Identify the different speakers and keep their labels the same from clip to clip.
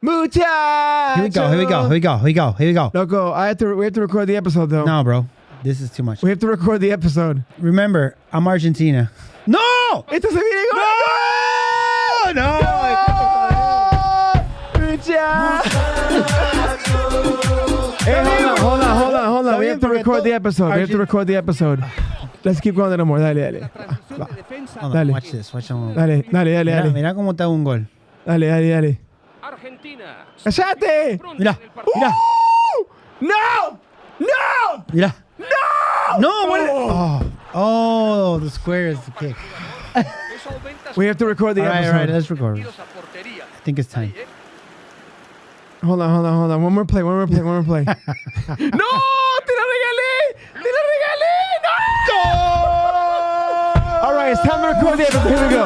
Speaker 1: Muchachos.
Speaker 2: Here we go.
Speaker 1: Loco, we have to record the episode, though.
Speaker 2: No, bro. This is too much.
Speaker 1: We have to record the episode.
Speaker 2: Remember, I'm Argentina. No!
Speaker 1: Esto se viene con...
Speaker 2: No!
Speaker 1: Muchachos. Hey, hold on. We have to record the episode. Let's keep going no more. Dale.
Speaker 2: Hold on, watch this.
Speaker 1: Dale.
Speaker 2: Mira cómo está un gol.
Speaker 1: Dale.
Speaker 3: Argentina.
Speaker 1: ¡Cállate!
Speaker 2: Mira.
Speaker 1: No!
Speaker 2: Mira. No, what? Oh, the square is the kick.
Speaker 1: We have to record the episode.
Speaker 2: All right, let's record. I think it's time.
Speaker 1: Hold on. One more play. No! ¡Te la regalé! ¡No! All right, it's time to record the episode. Here we go.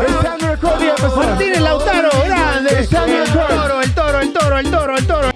Speaker 1: It's time to record the episode.
Speaker 2: Martínez Lautaro, grande.
Speaker 1: It's time to record.
Speaker 2: El toro.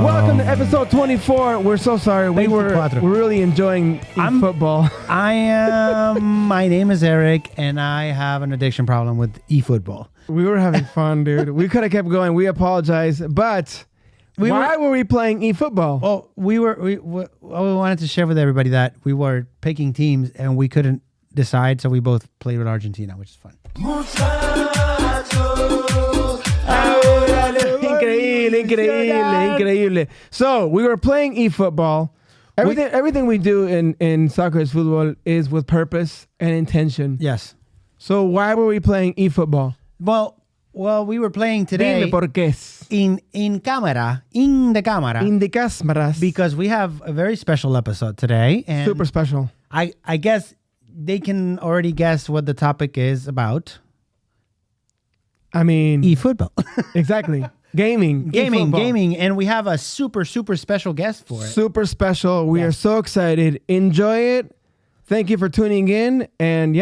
Speaker 1: Welcome to episode 24. We're so sorry. We're really enjoying football.
Speaker 2: My name is Eric, and I have an addiction problem with eFootball.
Speaker 1: We were having fun, dude. We could have kept going. We apologize, but why were we playing eFootball?
Speaker 2: Well, we wanted to share with everybody that we were picking teams, and we couldn't decide, so we both played with Argentina, which is fun.
Speaker 1: Increíble. So we were playing eFootball. Everything we do in soccer is football is with purpose and intention.
Speaker 2: Yes.
Speaker 1: So why were we playing eFootball?
Speaker 2: Well, we were playing today
Speaker 1: Dime por qué.
Speaker 2: in the camera,
Speaker 1: In the cámaras.
Speaker 2: because we have a very special episode today. And
Speaker 1: super special.
Speaker 2: I guess they can already guess what the topic is about.
Speaker 1: I mean,
Speaker 2: eFootball.
Speaker 1: Exactly. Gaming,
Speaker 2: and we have a super special guest for it.
Speaker 1: Super special. We are so excited. Enjoy it. Thank you for tuning in, and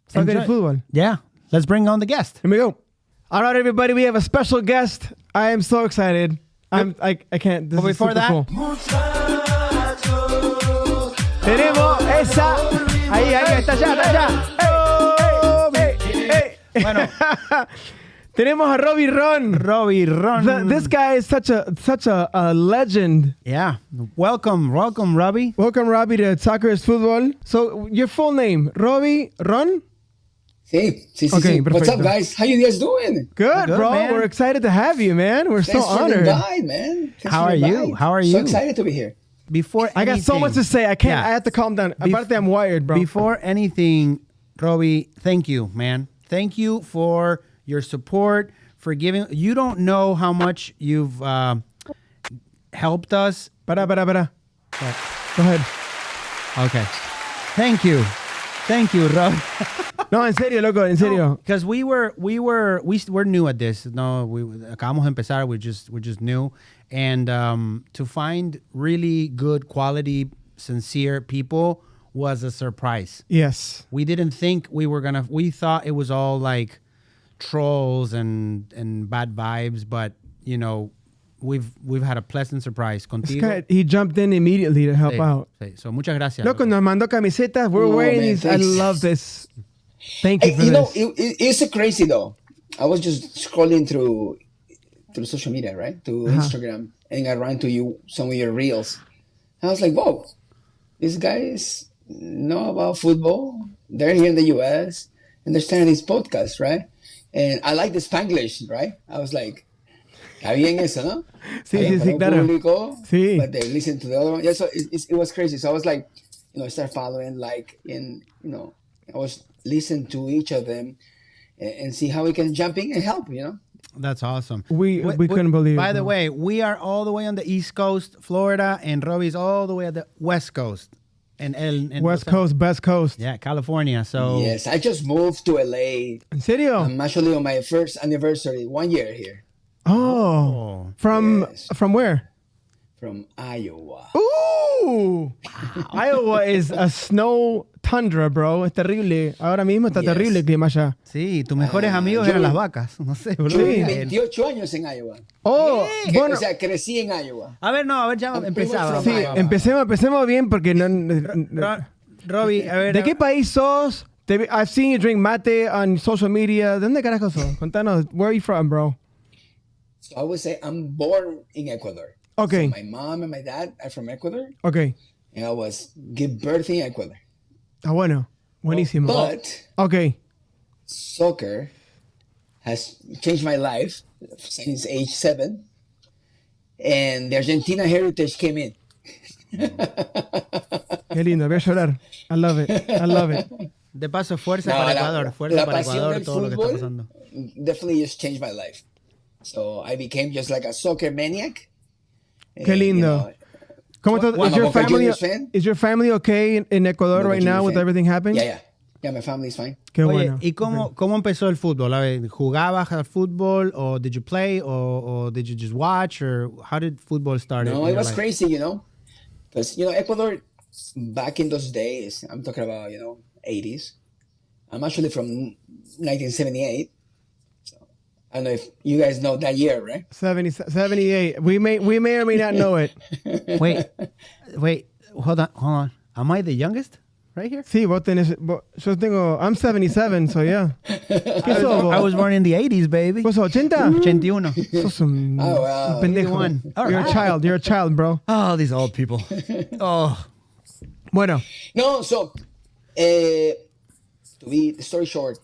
Speaker 1: Soccer y Fútbol.
Speaker 2: Yeah, let's bring on the guest.
Speaker 1: Here we go. All right, everybody, we have a special guest. I am so excited. I can't. This is super cool. Tenemos esa. Ahí, está allá. Hey.
Speaker 2: Bueno.
Speaker 1: Tenemos a Robbye Ron. This guy is such a legend.
Speaker 2: Yeah. Welcome, Robbie.
Speaker 1: Welcome, Robbie, to Soccer is Fútbol. So, your full name, Robbye Ron?
Speaker 4: Sí.
Speaker 1: Okay,
Speaker 4: What's up, guys? How you guys doing?
Speaker 1: Good, bro.
Speaker 2: Man.
Speaker 1: We're excited to have you, man. We're
Speaker 4: Thanks
Speaker 1: so honored.
Speaker 4: For the invite, man.
Speaker 2: How are you?
Speaker 4: So excited to be here.
Speaker 1: I got so much to say. I can't. I have to calm down. Aparte, I'm wired, bro.
Speaker 2: Before anything, Robbie, thank you, man. Thank you for your support, for giving. You don't know how much you've helped us.
Speaker 1: Para. Go ahead.
Speaker 2: Okay. Thank you, Rob.
Speaker 1: No, en serio, loco, en serio.
Speaker 2: Because we're new at this. No, acabamos de empezar. We're just new, and to find really good quality, sincere people was a surprise.
Speaker 1: Yes.
Speaker 2: We didn't think we were gonna. We thought it was all like trolls and bad vibes, but we've had a pleasant surprise. Contigo.
Speaker 1: He jumped in immediately to help out.
Speaker 2: So muchas gracias.
Speaker 1: Loco, nos mandó camisetas. We're wearing these.
Speaker 4: Thanks.
Speaker 1: I love this. Thank you for this.
Speaker 4: It's so crazy though. I was just scrolling through social media, right? To Instagram, and I ran to some of your reels. I was like, whoa, these guys know about football. They're here in the US and they're starting this podcast, right? And I like the Spanglish, right? I was like, está bien eso, ¿no?
Speaker 1: Sí, claro.
Speaker 4: Público,
Speaker 1: sí.
Speaker 4: But they listen to the other one. Yeah, so it was crazy. So I was like, I started following, I was listening to each of them and see how we can jump in and help,
Speaker 2: That's awesome.
Speaker 1: We couldn't believe it.
Speaker 2: By the way, we are all the way on the East Coast, Florida, and Robbie's all the way at the West Coast. And
Speaker 1: West Coast, best coast.
Speaker 2: Yeah, California. So
Speaker 4: yes, I just moved to LA.
Speaker 1: ¿En serio?
Speaker 4: I'm actually on my first anniversary, 1 year here.
Speaker 1: Oh. From where?
Speaker 4: from Iowa.
Speaker 1: Ooh! Iowa is a snow tundra, bro. Es terrible. Ahora mismo está terrible el clima allá.
Speaker 2: Sí, tus mejores amigos eran las vacas. No sé, bro.
Speaker 4: Yo viví 28 años en Iowa.
Speaker 1: Oh, bueno.
Speaker 4: O sea, crecí en Iowa.
Speaker 2: A ver, ya empezaba.
Speaker 1: Sí, empecemos bien porque no...
Speaker 2: Robbie, a ver.
Speaker 1: ¿De qué país sos? I've seen you drink mate on social media. ¿De dónde carajo sos? Contanos, where are you from, bro?
Speaker 4: So I would say I'm born in Ecuador.
Speaker 1: Okay.
Speaker 4: So my mom and my dad are from Ecuador.
Speaker 1: Okay.
Speaker 4: And I was give birth in Ecuador.
Speaker 1: Ah, bueno. Buenísimo.
Speaker 4: But
Speaker 1: okay.
Speaker 4: Soccer has changed my life since age 7. And the Argentina heritage came in.
Speaker 1: Qué lindo, voy a llorar. I love it.
Speaker 2: De paso, fuerza para Ecuador. Fuerza para Ecuador, todo lo que está pasando.
Speaker 4: Definitely just changed my life. So I became just like a soccer maniac.
Speaker 1: Qué lindo. ¿Cómo is your family okay in Ecuador
Speaker 4: Boca
Speaker 1: right now
Speaker 4: Juniors
Speaker 1: with
Speaker 4: fan.
Speaker 1: everything happening?
Speaker 4: Yeah, my family's fine.
Speaker 1: Qué
Speaker 2: Oye,
Speaker 1: bueno.
Speaker 2: ¿y cómo empezó el fútbol? A ver, ¿jugabas al fútbol o did you play or did you just watch or how did football start?
Speaker 4: No, it was crazy, because, Ecuador back in those days, I'm talking about, 80s. I'm actually from 1978. So I don't know if you guys know that year, right?
Speaker 1: 78. We may or may not know it.
Speaker 2: Wait, hold on. Am I the youngest right here?
Speaker 1: Sí, I'm 77, so yeah. ¿Qué sos vos?
Speaker 2: I was born in the 80s, baby.
Speaker 1: ¿Vos sos 80?
Speaker 2: 81.
Speaker 1: Sos un
Speaker 4: wow.
Speaker 1: pendejo.
Speaker 2: 81.
Speaker 1: You're a child, bro.
Speaker 2: Oh, these old people. Oh.
Speaker 1: Bueno.
Speaker 4: No, so, to be the story short,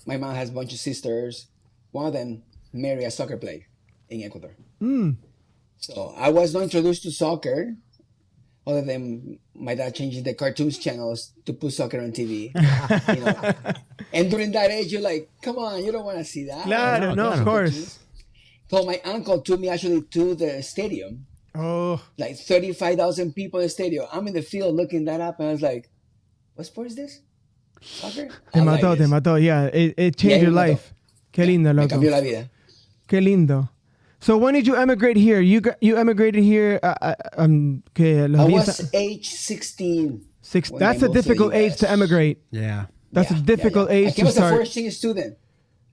Speaker 4: my mom has a bunch of sisters. One of them married a soccer player in Ecuador. So I was not introduced to soccer, other than my dad changing the cartoons channels to put soccer on TV. And during that age, you're like, come on, you don't want to see that.
Speaker 1: Claro, no, of course.
Speaker 4: So my uncle took me actually to the stadium.
Speaker 1: Oh.
Speaker 4: Like 35,000 people in the stadium. I'm in the field looking that up, and I was like, what sport is this? Soccer?
Speaker 1: Te mató. Yeah, it changed your life. Qué lindo,
Speaker 4: Me
Speaker 1: loco.
Speaker 4: cambió la vida.
Speaker 1: Qué lindo. So when did you emigrate here? You emigrated here.
Speaker 4: I was age 16.
Speaker 1: That's a difficult age to emigrate.
Speaker 2: Yeah.
Speaker 1: That's a difficult age to
Speaker 4: I was
Speaker 1: start.
Speaker 4: a first-year student.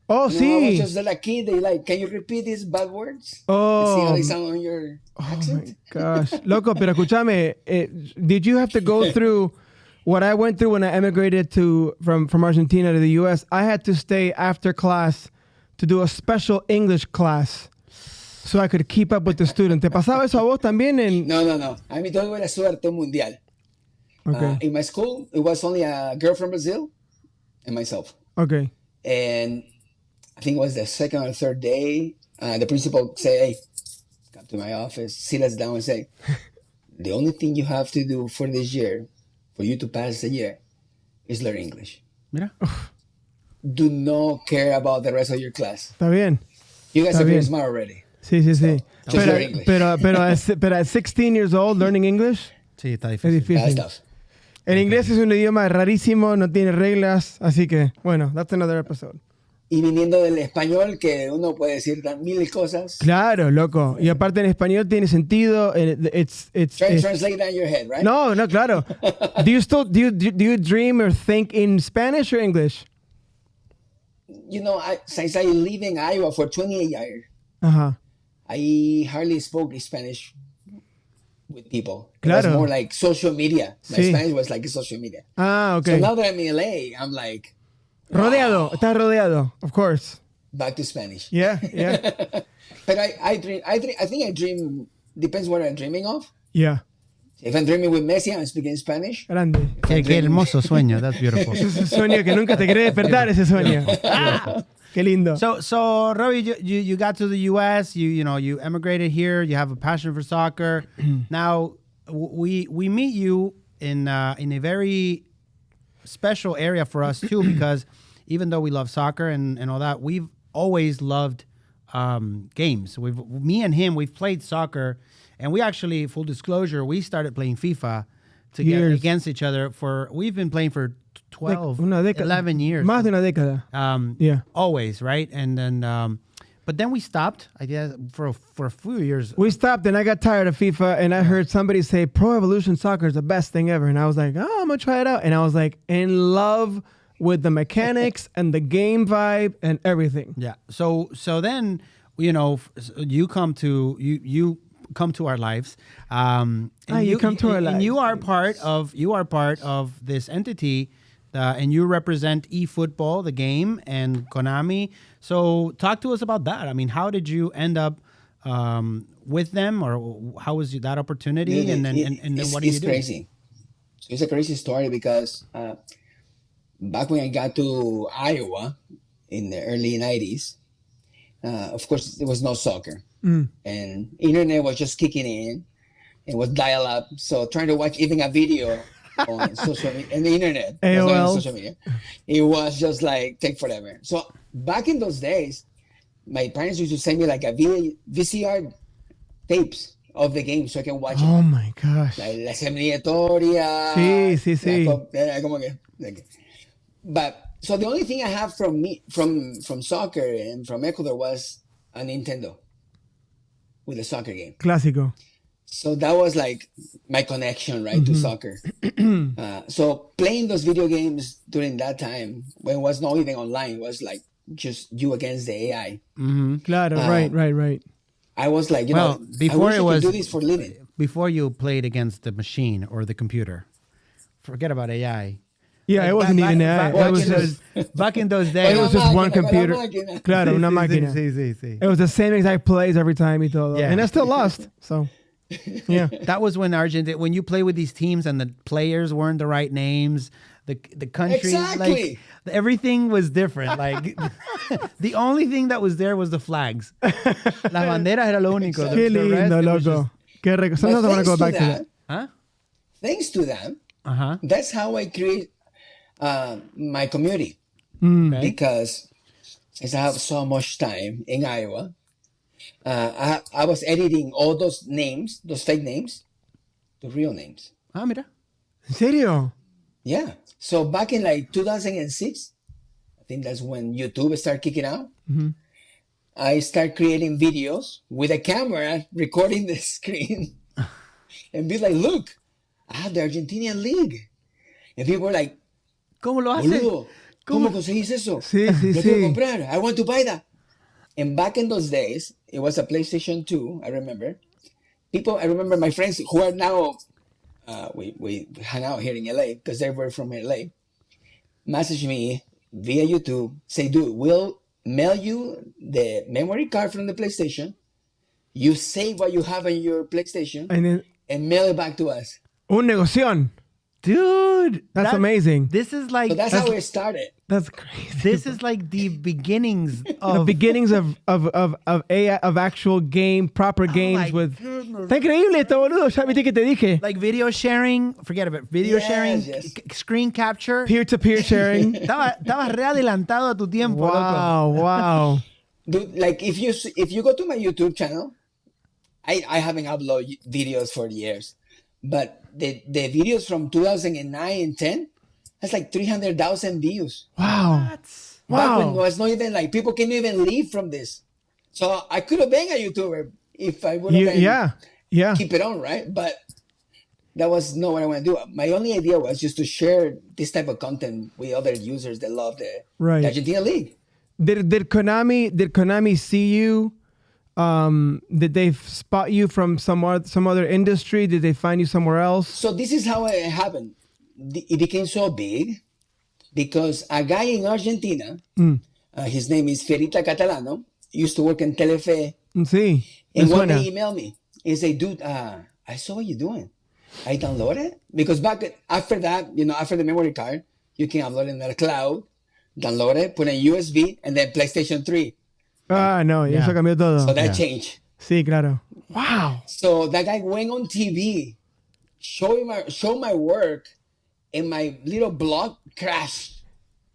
Speaker 1: Oh,
Speaker 4: I was
Speaker 1: sí.
Speaker 4: just like a kid. They like, can you repeat these bad words?
Speaker 1: Oh.
Speaker 4: See how they sound on your accent?
Speaker 1: Oh my gosh, loco. Pero escúchame, did you have to go through what I went through when I emigrated from Argentina to the U.S.? I had to stay after class to do a special English class so I could keep up with the student. ¿Te pasaba eso a vos también?
Speaker 4: No. A mí todo era suerte mundial.
Speaker 1: Okay.
Speaker 4: In my school, it was only a girl from Brazil and myself.
Speaker 1: Okay.
Speaker 4: And I think it was the second or third day, the principal said, hey, come to my office, sit us down and say, the only thing you have to do for this year, for you to pass the year, is learn English.
Speaker 2: Mira.
Speaker 4: Do not care about the rest of your class.
Speaker 1: Está bien.
Speaker 4: You guys are very smart already.
Speaker 1: Sí.
Speaker 4: Just learn English.
Speaker 1: Pero at 16 years old, learning English
Speaker 2: Sí, está
Speaker 1: es
Speaker 2: difícil.
Speaker 1: difícil.
Speaker 4: That's tough.
Speaker 1: El inglés es un idioma rarísimo, no tiene reglas, así que, bueno, that's another episode.
Speaker 4: Y viniendo del español, que uno puede decir mil cosas.
Speaker 1: Claro, loco. Y aparte en español tiene sentido.
Speaker 4: Translate that in your head, right?
Speaker 1: No, claro. Do you dream or think in Spanish or English?
Speaker 4: Since I live in Iowa for 28 years,
Speaker 1: Ajá.
Speaker 4: I hardly spoke Spanish with people.
Speaker 1: Claro.
Speaker 4: It was more like social media. My
Speaker 1: Sí.
Speaker 4: Spanish was like social media.
Speaker 1: Ah,
Speaker 4: So
Speaker 1: okay.
Speaker 4: now that I'm in LA, I'm like,
Speaker 1: Estás rodeado, of course.
Speaker 4: back to Spanish.
Speaker 1: Yeah.
Speaker 4: But I think I dream, depends what I'm dreaming of.
Speaker 1: Yeah.
Speaker 4: If I'm dreaming with Messi, I'm speaking Spanish.
Speaker 1: Grande.
Speaker 2: Qué hermoso sueño. That's beautiful.
Speaker 1: Es un sueño que nunca te querés despertar, ese sueño. Ah, qué lindo.
Speaker 2: So Robbie, you got to the U.S. You emigrated here. You have a passion for soccer. Now we meet you in a very special area for us too, because even though we love soccer and all that, we've always loved games. Me and him, we've played soccer, and we actually, full disclosure, we started playing FIFA together against each other we've been playing for 11 years.
Speaker 1: Más de una década.
Speaker 2: Always, right? And then, But then we stopped. I guess for a few years.
Speaker 1: We stopped, and I got tired of FIFA, and I heard somebody say Pro Evolution Soccer is the best thing ever, and I was like, oh, I'm gonna try it out, and I was like in love with the mechanics and the game vibe and everything.
Speaker 2: Yeah. So then, you come to our lives. And
Speaker 1: you come to our
Speaker 2: and
Speaker 1: lives.
Speaker 2: you are part of this entity, and you represent eFootball, the game, and Konami. So talk to us about that. I mean, how did you end up with them, or how was that opportunity?
Speaker 4: Dude,
Speaker 2: and then what do you do?
Speaker 4: It's crazy. So it's a crazy story because back when I got to Iowa in the early 90s, of course, there was no soccer. And internet was just kicking in. It was dial up. So trying to watch even a video on social media and the internet,
Speaker 1: AOL.
Speaker 4: not on social media, it was just like take forever. So back in those days, my parents used to send me like a VCR tapes of the game so I can watch
Speaker 1: Oh
Speaker 4: it.
Speaker 1: my gosh.
Speaker 4: Like la eliminatoria.
Speaker 1: Sí.
Speaker 4: But so the only thing I have from soccer and from Ecuador was a Nintendo with a soccer game.
Speaker 1: Clásico.
Speaker 4: So that was like my connection, right, to soccer. So playing those video games during that time, when it was not even online, was like just you against the AI.
Speaker 1: Claro, right.
Speaker 4: I was like,
Speaker 2: before
Speaker 4: I wish I could do this for a living.
Speaker 2: Before you played against the machine or the computer, forget about AI.
Speaker 1: Yeah, it wasn't even that.
Speaker 2: Back in those days,
Speaker 1: It was just one computer.
Speaker 4: máquina.
Speaker 1: Claro, una máquina.
Speaker 2: Sí.
Speaker 1: It was the same exact plays every time y todo.
Speaker 2: Yeah.
Speaker 1: And I still lost. So, yeah.
Speaker 2: That was when when you play with these teams and the players weren't the right names, the countries,
Speaker 4: Exactly.
Speaker 2: like everything was different. Like the only thing that was there was the flags. Las banderas era lo único.
Speaker 1: Qué
Speaker 2: The rest,
Speaker 1: lindo,
Speaker 2: it was
Speaker 1: loco. Qué rico. Sometimes I want to go back to that.
Speaker 2: Huh?
Speaker 4: Thanks to that,
Speaker 2: Uh-huh.
Speaker 4: that's how I create my community. Because as I have so much time in Iowa, I was editing all those names, those fake names, to real names.
Speaker 2: Ah, mira.
Speaker 1: ¿En serio?
Speaker 4: Yeah. So back in like 2006, I think that's when YouTube started kicking out. I started creating videos with a camera recording the screen and be like, look, I have the Argentinian League. And people were like,
Speaker 2: ¿Cómo lo hace?
Speaker 4: boludo, ¿cómo conseguís eso?
Speaker 1: Sí.
Speaker 4: Lo quiero comprar. I want to buy that. And back in those days, it was a PlayStation 2, I remember. I remember my friends who are now, we hang out here in LA because they were from LA, message me via YouTube, say, dude, we'll mail you the memory card from the PlayStation. You save what you have on your PlayStation and mail it back to us.
Speaker 1: Un negoción.
Speaker 2: Dude,
Speaker 1: That's amazing.
Speaker 2: This is like
Speaker 4: So that's how it started.
Speaker 1: That's crazy.
Speaker 2: this is like the beginnings of
Speaker 1: The beginnings of AI, of actual game, proper games
Speaker 2: my
Speaker 1: with.
Speaker 2: goodness.
Speaker 1: Está increíble esto, boludo. Ya viste que te dije.
Speaker 2: like video sharing. Forget about it. Video
Speaker 4: Yes,
Speaker 2: sharing,
Speaker 4: yes.
Speaker 2: screen capture.
Speaker 1: Peer-to-peer sharing.
Speaker 2: Estabas re adelantado a tu tiempo, loco.
Speaker 1: Wow.
Speaker 4: Dude, like if you go to my YouTube channel, I haven't uploaded videos for years, but the videos from 2009 and 10 has like 300,000 views.
Speaker 1: Wow.
Speaker 4: Back when it
Speaker 1: Wow.
Speaker 4: was not even like people can even leave from this. So I could have been a YouTuber if I would have
Speaker 1: Yeah.
Speaker 4: keep it on, right? But that was not what I want to do. My only idea was just to share this type of content with other users that love the Argentina League.
Speaker 1: Did Konami see you? Did they spot you from some other industry? Did they find you somewhere else?
Speaker 4: So this is how it happened. It became so big because a guy in Argentina, his name is Ferita Catalano, used to work in Telefe.
Speaker 1: Sí.
Speaker 4: And
Speaker 1: Me
Speaker 4: one day
Speaker 1: suena.
Speaker 4: he emailed me. He said, dude, I saw what you're doing. I downloaded it. Because after that, after the memory card, you can upload it in the cloud, download it, put it in USB, and then PlayStation 3.
Speaker 1: Ah, no.
Speaker 2: Yeah.
Speaker 1: Eso cambió todo.
Speaker 4: So that changed.
Speaker 1: Sí, claro. Wow.
Speaker 4: So that guy went on TV, show my work, and my little blog crashed.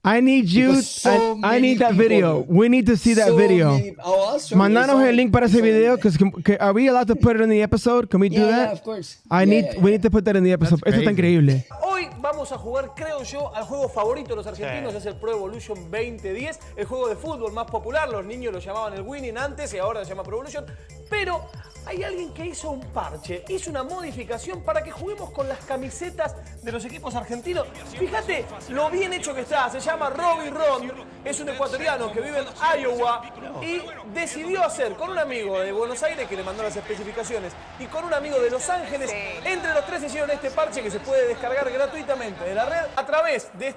Speaker 1: I need you.
Speaker 4: Because so
Speaker 1: I
Speaker 4: many
Speaker 1: need that
Speaker 4: people
Speaker 1: video.
Speaker 4: do.
Speaker 1: We need to see that
Speaker 4: So
Speaker 1: video.
Speaker 4: I'll show you.
Speaker 1: Mandanos el link para ese video. Because are we allowed to put it in the episode? Can we do
Speaker 4: Yeah,
Speaker 1: that?
Speaker 4: yeah, of course.
Speaker 1: We need to put that in the episode.
Speaker 2: That's
Speaker 1: Eso está
Speaker 2: crazy.
Speaker 1: increíble.
Speaker 3: Hoy vamos a jugar, creo yo, al juego favorito de los argentinos, es el Pro Evolution 2010, el juego de fútbol más popular. Los niños lo llamaban el Winning antes y ahora se llama Pro Evolution. Pero hay alguien que hizo un parche, hizo una modificación para que juguemos con las camisetas de los equipos argentinos. Fíjate lo bien hecho que está. Se llama Robbye Ron, es un ecuatoriano que vive en Iowa y decidió hacer con un amigo de Buenos Aires que le mandó las especificaciones y con un amigo de Los Ángeles, entre los tres hicieron este parche que se puede descargar gratuitamente de la red. A través de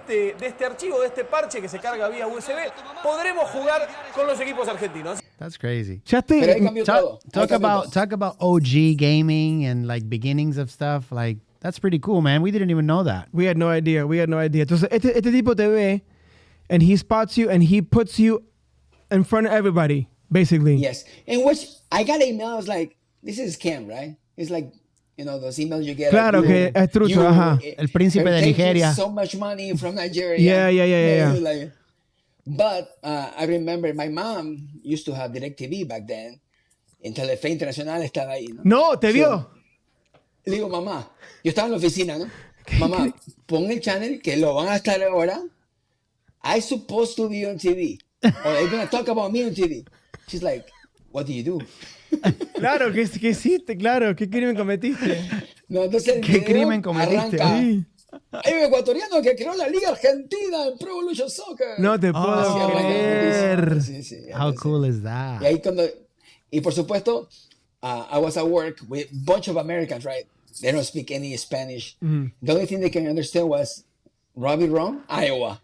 Speaker 3: este archivo, de este parche que se carga vía USB, podremos jugar con los equipos argentinos.
Speaker 2: That's crazy.
Speaker 4: Pero ahí cambió todo.
Speaker 2: Talk about OG gaming and like beginnings of stuff. Like that's pretty cool, man. We didn't even know that.
Speaker 1: We had no idea. Entonces, este tipo te ve, and he spots you, and he puts you in front of everybody, basically.
Speaker 4: Yes. In which I got emails like, this is scam, right? It's like, you know, those emails you get.
Speaker 1: Claro,
Speaker 4: like,
Speaker 1: que es trucho, ajá.
Speaker 2: El príncipe de
Speaker 4: taking
Speaker 2: Nigeria.
Speaker 4: So much money from Nigeria.
Speaker 1: Yeah.
Speaker 4: Like, but I remember my mom used to have DirecTV back then. En Telefe Internacional estaba ahí, ¿no?
Speaker 1: No, ¿te vio?
Speaker 4: Le digo, mamá, yo estaba en la oficina, ¿no? Mamá, pon el channel que lo van a estar ahora. I supposed to be on TV. Or they're going to talk about me on TV. She's like, what do you do?
Speaker 1: Claro, ¿qué hiciste? Claro, ¿qué crimen cometiste?
Speaker 4: No, entonces el
Speaker 2: ¿Qué
Speaker 4: video
Speaker 2: crimen cometiste?
Speaker 4: arranca,
Speaker 1: Sí.
Speaker 4: hay un ecuatoriano que creó la Liga Argentina en Pro Evolution Soccer.
Speaker 1: No te
Speaker 4: Así
Speaker 1: puedo
Speaker 4: arranca la
Speaker 1: creer.
Speaker 4: noticia. Sí,
Speaker 2: How
Speaker 4: entonces,
Speaker 2: cool is that?
Speaker 4: Y ahí y por supuesto, I was at work with a bunch of Americans, right? They don't speak any Spanish. The only thing they can understand was Robbye Ron, Iowa.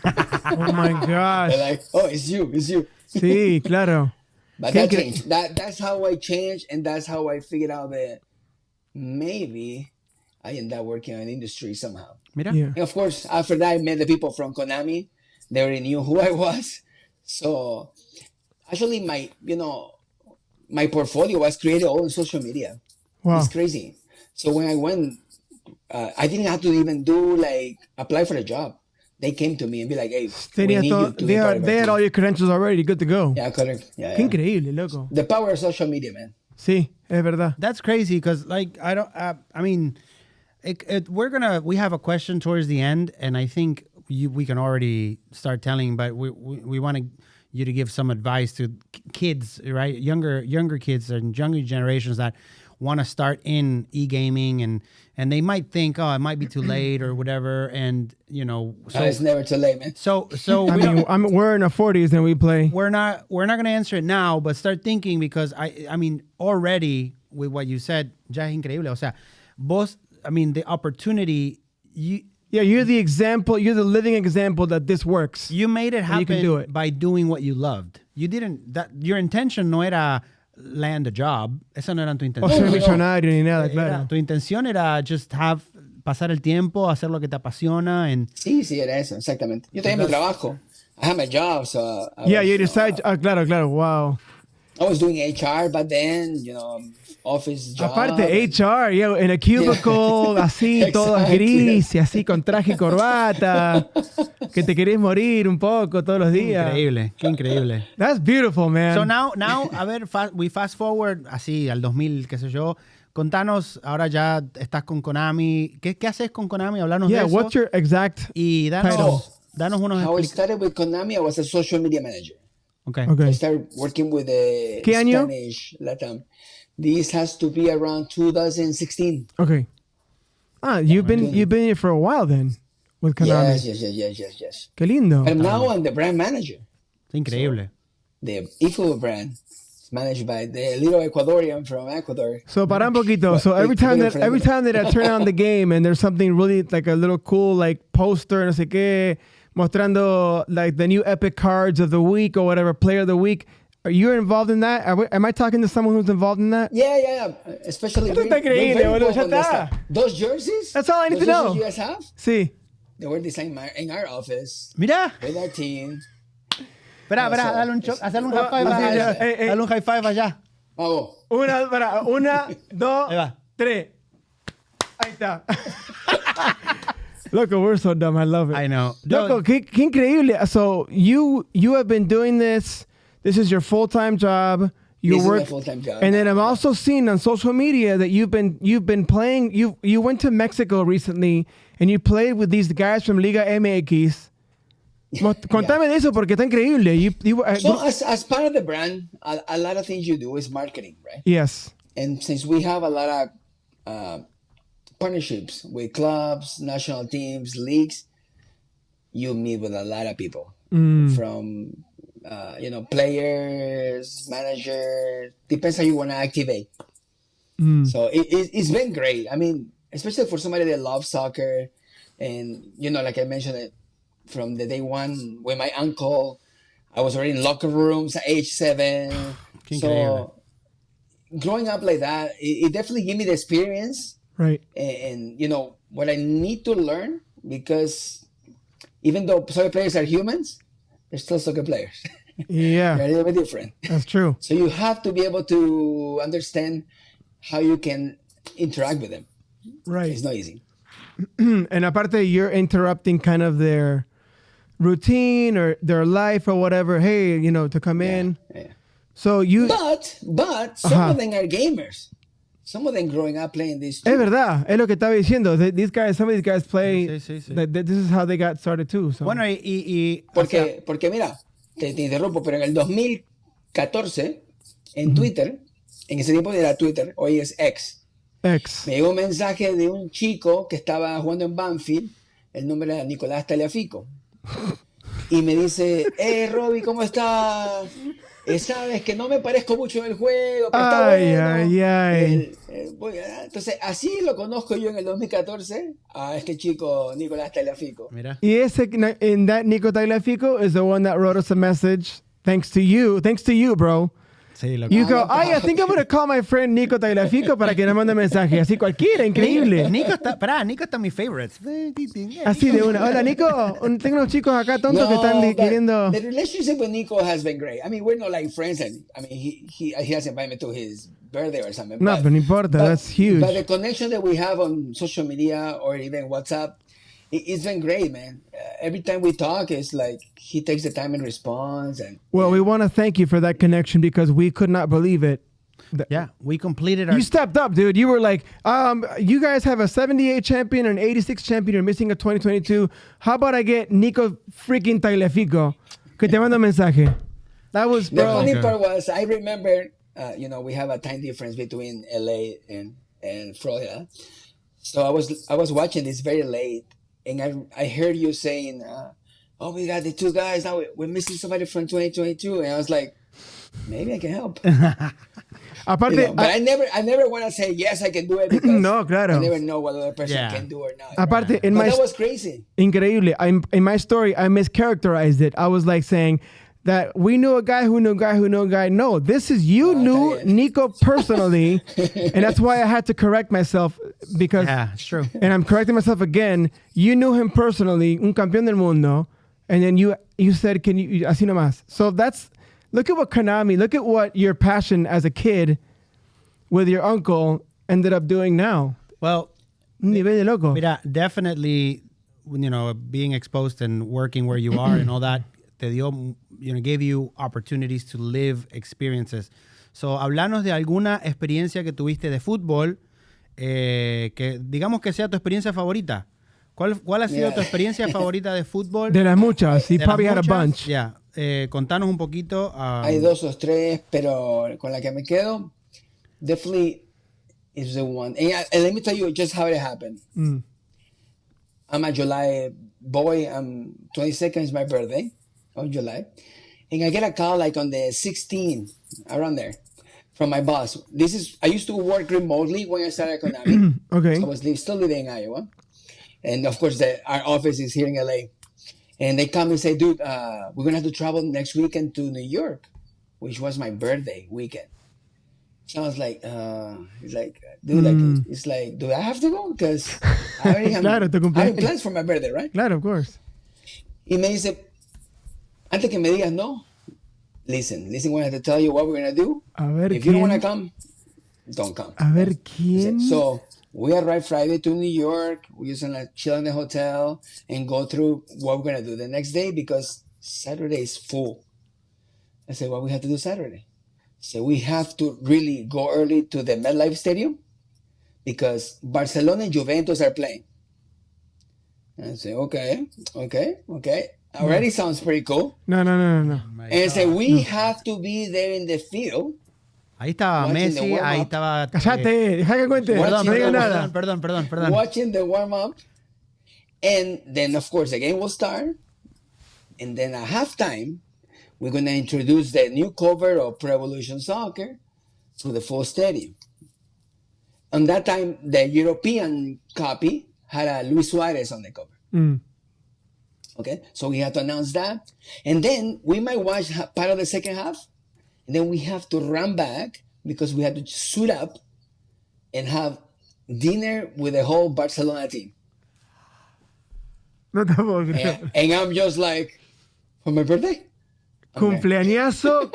Speaker 1: Oh my gosh.
Speaker 4: They're like, oh, it's you.
Speaker 1: Sí, claro.
Speaker 4: But that changed. That's how I changed, and that's how I figured out that maybe I end up working in the industry somehow.
Speaker 2: Mira.
Speaker 1: Yeah.
Speaker 4: And of course, after that, I met the people from Konami. They already knew who I was. So actually, my portfolio was created all on social media.
Speaker 1: Wow.
Speaker 4: It's crazy. So when I went, I didn't have to even apply for a job. They came to me and be like, hey, we need you to be part of
Speaker 1: They
Speaker 4: our
Speaker 1: had
Speaker 4: team.
Speaker 1: all your credentials already, good to go.
Speaker 4: Yeah, correct. Yeah,
Speaker 1: Qué increíble, loco.
Speaker 4: The power of social media, man.
Speaker 1: Sí, es verdad.
Speaker 2: That's crazy because, like, I mean, we have a question towards the end, and I think we can already start telling, but we want you to give some advice to kids, right? Younger kids and younger generations that want to start in e-gaming and they might think, oh, it might be too late or whatever, and so
Speaker 4: It's never too late, man.
Speaker 2: So
Speaker 1: We're in our 40s and we play.
Speaker 2: we're not going to answer it now, but start thinking, because I mean, already with what you said, ya es increíble. O sea, vos, I mean, the opportunity,
Speaker 1: You're the example. You're the living example that this works.
Speaker 2: you made it happen
Speaker 1: you can do it.
Speaker 2: by doing what you loved. You didn't, your intention no era land a job. Esa no era tu
Speaker 1: O
Speaker 2: intención.
Speaker 1: ser millonario ni nada,
Speaker 2: Era-
Speaker 1: claro.
Speaker 2: tu intención era just pasar el tiempo, hacer lo que te apasiona, and
Speaker 4: Sí, era eso, exactamente. Yo tenía mi trabajo. I had my job, so
Speaker 1: Yeah, you decide. Claro, wow.
Speaker 4: I was doing HR back then, office job.
Speaker 1: Aparte, HR, en a cubicle, así, todo
Speaker 4: Exactly.
Speaker 1: gris y así con traje y corbata, que te querés morir un poco todos los días.
Speaker 2: increíble, qué increíble.
Speaker 1: That's beautiful, man.
Speaker 2: So now, a ver, we fast forward así al 2000, qué sé yo. Contanos, ahora ya estás con Konami. ¿Qué haces con Konami? Hablanos
Speaker 1: Yeah,
Speaker 2: de eso.
Speaker 1: what's your exact
Speaker 2: Y
Speaker 1: title?
Speaker 2: danos unos
Speaker 4: How I
Speaker 2: explicaciones.
Speaker 4: started with Konami, I was a social media manager.
Speaker 2: Okay.
Speaker 4: I
Speaker 1: Okay.
Speaker 4: started working with the
Speaker 1: ¿Qué año?
Speaker 4: Spanish Latam. This has to be around 2016.
Speaker 1: Okay. You've been here for a while then with Konami.
Speaker 4: Yes.
Speaker 1: Qué lindo.
Speaker 4: And now I'm the brand manager.
Speaker 2: Es increíble.
Speaker 4: The eFootball brand is managed by the little Ecuadorian from Ecuador.
Speaker 1: So para un poquito. So every time that I turn on the game and there's something really like a little cool like poster, no sé qué, mostrando like the new epic cards of the week or whatever, player of the week. Are you involved in that? Am I talking to someone who's involved in that?
Speaker 4: Yeah. Especially
Speaker 1: Esto está increíble,
Speaker 4: very
Speaker 1: boludo, ya
Speaker 4: involved in this
Speaker 1: está.
Speaker 4: stuff. Those jerseys.
Speaker 1: That's all I need
Speaker 4: those
Speaker 1: to know.
Speaker 4: jerseys you guys have.
Speaker 1: Sí.
Speaker 4: They were designed in our office
Speaker 2: Mira,
Speaker 4: with our team.
Speaker 2: espera,
Speaker 4: No,
Speaker 2: dale un hazle un high five
Speaker 1: así ya.
Speaker 2: allá. Dale un high five allá.
Speaker 4: Vamos.
Speaker 1: Una, dos,
Speaker 2: Ahí va.
Speaker 1: tres. Ahí está. Loco, we're so dumb. I love it.
Speaker 2: I know.
Speaker 1: Loco, qué increíble. So you have been doing this. This is your full-time job. You
Speaker 4: This is my
Speaker 1: work,
Speaker 4: full-time job.
Speaker 1: and then I'm also seeing on social media that you've been playing. You went to Mexico recently, and you played with these guys from Liga MX. Contame de eso porque está increíble.
Speaker 4: So as part of the brand, a lot of things you do is marketing, right?
Speaker 1: Yes.
Speaker 4: And since we have a lot of partnerships with clubs, national teams, leagues, you meet with a lot of people from, players, managers, depends how you want to activate. So it's been great. I mean, especially for somebody that loves soccer. And, like I mentioned it from the day one with my uncle, I was already in locker rooms at age 7. So growing up like that, it definitely gave me the experience.
Speaker 1: Right.
Speaker 4: And what I need to learn, because even though soccer players are humans, they're still soccer players.
Speaker 1: Yeah.
Speaker 4: They're a little bit different.
Speaker 1: That's true.
Speaker 4: So you have to be able to understand how you can interact with them.
Speaker 1: Right.
Speaker 4: It's not easy.
Speaker 1: And aparte, you're interrupting kind of their routine or their life or whatever. Hey, to come in.
Speaker 4: Yeah.
Speaker 1: So you...
Speaker 4: But some of them are gamers. Some of them growing up playing this too.
Speaker 1: Es verdad, es lo que estaba diciendo. Some of these guys play.
Speaker 2: Sí.
Speaker 1: This is how they got started too. So.
Speaker 2: Bueno,
Speaker 4: Porque mira, te interrumpo, pero en el 2014, en Twitter, en ese tiempo era Twitter, hoy es X. Me llegó un mensaje de un chico que estaba jugando en Banfield, el nombre era Nicolás Taliafico. Y me dice, Robbie, ¿cómo estás? Sabes que no me parezco mucho en el juego, pero está bueno. Entonces, así lo conozco yo en el 2014 a este chico Nicolás Tagliafico.
Speaker 2: Mira.
Speaker 1: Y that Nico Tagliafico is the one that wrote us a message. Thanks to you, bro.
Speaker 2: Sí,
Speaker 1: you go, I think I'm going to call my friend Nico Tagliafico para que nos mande mensaje. Así cualquiera, increíble.
Speaker 2: Nico está mi favorite.
Speaker 1: Así de una. Hola, Nico. Tengo unos chicos acá tontos que están queriendo...
Speaker 4: The relationship with Nico has been great. I mean, we're not like friends. And I mean, he has invited me to his birthday or something.
Speaker 1: No, pero no importa. That's huge.
Speaker 4: But the connection that we have on social media or even WhatsApp, it's been great, man. Every time we talk, it's like he takes the time and responds.
Speaker 1: Well, we want to thank you for that connection because we could not believe it.
Speaker 2: Yeah, we completed our...
Speaker 1: You stepped up, dude. You were like, you guys have a 78 champion and an 86 champion. You're missing a 2022. How about I get Nico freaking Tagliafico? Que te mando mensaje. That was, bro.
Speaker 4: The funny part was, I remember, we have a time difference between LA and Florida. So I was watching this very late. And I heard you saying, we got the two guys. Now we're missing somebody from 2022. And I was like, maybe I can help.
Speaker 1: Aparte,
Speaker 4: but I never want to say, yes, I can do it. Because
Speaker 1: no, claro.
Speaker 4: I never know what the other person can do or not.
Speaker 1: Aparte,
Speaker 4: that was crazy.
Speaker 1: Increíble. In my story, I mischaracterized it. I was like saying that we knew a guy who knew a guy who knew a guy. No, this is you knew Nico personally. And that's why I had to correct myself because...
Speaker 2: Yeah, it's true.
Speaker 1: And I'm correcting myself again. You knew him personally, un campeón del mundo. And then you said, can you, así nomás. So look at what Konami, look at what your passion as a kid with your uncle ended up doing now.
Speaker 2: Well,
Speaker 1: nivel de loco.
Speaker 2: Mira, definitely, being exposed and working where you are and all that, te dio, gave you opportunities to live experiences. So, hablanos de alguna experiencia que tuviste de fútbol, que digamos que sea tu experiencia favorita. ¿Cuál ha sido tu experiencia favorita de fútbol?
Speaker 1: De las muchas. He probably had a bunch.
Speaker 2: Yeah. Contanos un poquito.
Speaker 4: Hay 2 o 3, pero con la que me quedo, definitely is the one. And let me tell you just how it happened. I'm a July boy. 22nd is my birthday of July. And I get a call like on the 16th, around there, from my boss. I used to work remotely when I started at Konami.
Speaker 1: Okay.
Speaker 4: So I was still living in Iowa. And of course, our office is here in LA. And they come and say, dude, we're going to have to travel next weekend to New York, which was my birthday weekend. So I was like, he's like, dude, it's like, do I have to go? Because I already have, I have plans for my birthday, right?
Speaker 1: Claro, of course.
Speaker 4: Y me dice, antes que me digas no, listen what I have to tell you, what we're going to do.
Speaker 1: A ver,
Speaker 4: if you don't want to come, don't come.
Speaker 1: A ver, ¿quién?
Speaker 4: So we arrived Friday to New York. We're just going to chill in the hotel and go through what we're going to do the next day because Saturday is full. I said, what we have to do Saturday? So we have to really go early to the MetLife Stadium because Barcelona and Juventus are playing. And I say, okay. Already sounds pretty cool.
Speaker 1: No.
Speaker 4: And say, we have to be there in the field.
Speaker 2: Ahí estaba
Speaker 4: Watching the
Speaker 2: Messi,
Speaker 4: warm-up.
Speaker 2: ahí estaba...
Speaker 1: Cállate, deja que cuente.
Speaker 4: Watching
Speaker 1: No diga
Speaker 4: the
Speaker 1: nada.
Speaker 2: Perdón.
Speaker 4: Watching the warm-up. And then, of course, the game will start. And then at halftime, we're going to introduce the new cover of Pro Evolution Soccer to the full stadium. And that time, the European copy had a Luis Suárez on the cover. Okay, so we had to announce that. And then we might watch part of the second half. And then we have to run back because we had to suit up and have dinner with the whole Barcelona team.
Speaker 1: No te puedo creer.
Speaker 4: And I'm just like, for my birthday?
Speaker 1: Cumpleañazo.